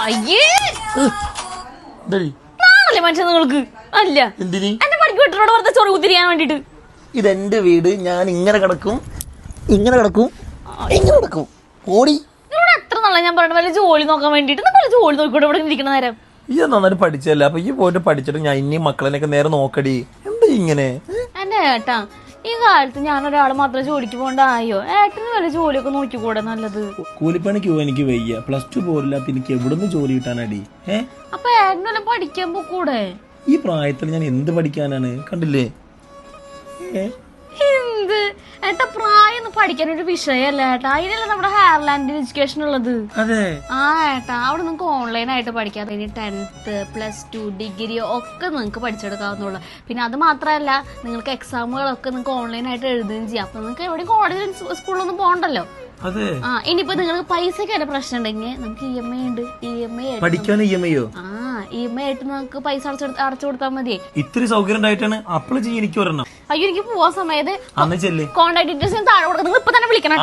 അയ്യേ നാളെ മനുഷ്യ നിങ്ങൾക്ക് അല്ല എന്റെ പഠിക്ക് വീട്ടിലോട് വെറുതെ ചൊറി കുത്തിരിക്കാൻ വേണ്ടിട്ട്. ഇതെന്റെ വീട്, ഞാൻ ഇങ്ങനെ കിടക്കും ഇങ്ങനെ കിടക്കും ഇങ്ങനെ കിടക്കും. ഓടി നിങ്ങളോട് എത്ര നാളെ ഞാൻ പറഞ്ഞ വല്ല ജോലി നോക്കാൻ വേണ്ടിട്ട് നിങ്ങൾ ജോലി നോക്കിക്കൂടെ ഇവിടെ ഇരിക്കുന്ന നേരം. ഈ നന്നായിട്ട് പഠിച്ചല്ല, അപ്പൊ ഈ പോയിട്ട് പഠിച്ചിട്ട് ഞാൻ ഇനി മക്കളെയൊക്കെ നേരെ നോക്കടി. എന്താ ഇങ്ങനെ? എന്റെ ഏട്ടാ ഈ കാലത്ത് ഞാൻ ഒരാള് മാത്രം ജോലിക്ക് പോകണ്ടായോ? ഏട്ടന് വല്ല ജോലിയൊക്കെ നോക്കിക്കൂടെ നല്ലത്? കൂലിപ്പണിക്ക് പോവാൻ എനിക്ക് വയ്യ, പ്ലസ് 2 പോരില്ലാത്ത എനിക്ക് എവിടുന്ന് ജോലി കിട്ടാനടി? അപ്പൊ ഏട്ടനെല്ലാം പഠിക്കാൻ പോക്കൂടെ? ഈ പ്രായത്തിൽ ഞാൻ എന്ത് പഠിക്കാനാണ്? കണ്ടില്ലേ എന്ത് ഏട്ടാ, പ്രായം പഠിക്കാനൊരു വിഷയമല്ല ഏട്ടാ. അതിനല്ല നമ്മുടെ ഹെയർലാൻഡ് എഡ്യൂക്കേഷൻ ഉള്ളത്. ആ ഏട്ടാ, അവിടെ നിങ്ങൾക്ക് ഓൺലൈൻ ആയിട്ട് പഠിക്കാം. ഇനി 10th +2 ഡിഗ്രി ഒക്കെ നിങ്ങൾക്ക് പഠിച്ചെടുക്കാവുന്നുള്ളൂ. പിന്നെ അത് മാത്രമല്ല, നിങ്ങൾക്ക് എക്സാമുകളൊക്കെ നിങ്ങൾക്ക് ഓൺലൈൻ ആയിട്ട് എഴുതുകയും ചെയ്യാം. അപ്പൊ നിങ്ങൾക്ക് എവിടെയും കോളേജിലും സ്കൂളിലൊന്നും പോകണ്ടല്ലോ. ഇനിയിപ്പോ നിങ്ങൾക്ക് പൈസക്ക് വല്ല പ്രശ്നം ഉണ്ടെങ്കിൽ നമുക്ക് EMI ഉണ്ട്. EMI ആയിട്ട് നമുക്ക് പൈസ അടച്ചു കൊടുത്താൽ മതി. ഇത്തിരി സൗകര്യം ഉണ്ടായിട്ടാണ് അപ്ലൈ ചെയ്യാൻ എനിക്ക് ഒരെണ്ണം. അയ്യോ, എനിക്ക് പോവാൻ സമയത്ത് കോൺടാക്ട് ഡീറ്റെയിൽസ് താഴെ കൊടുക്കുന്നത്. ഇപ്പൊ തന്നെ വിളിക്കണം.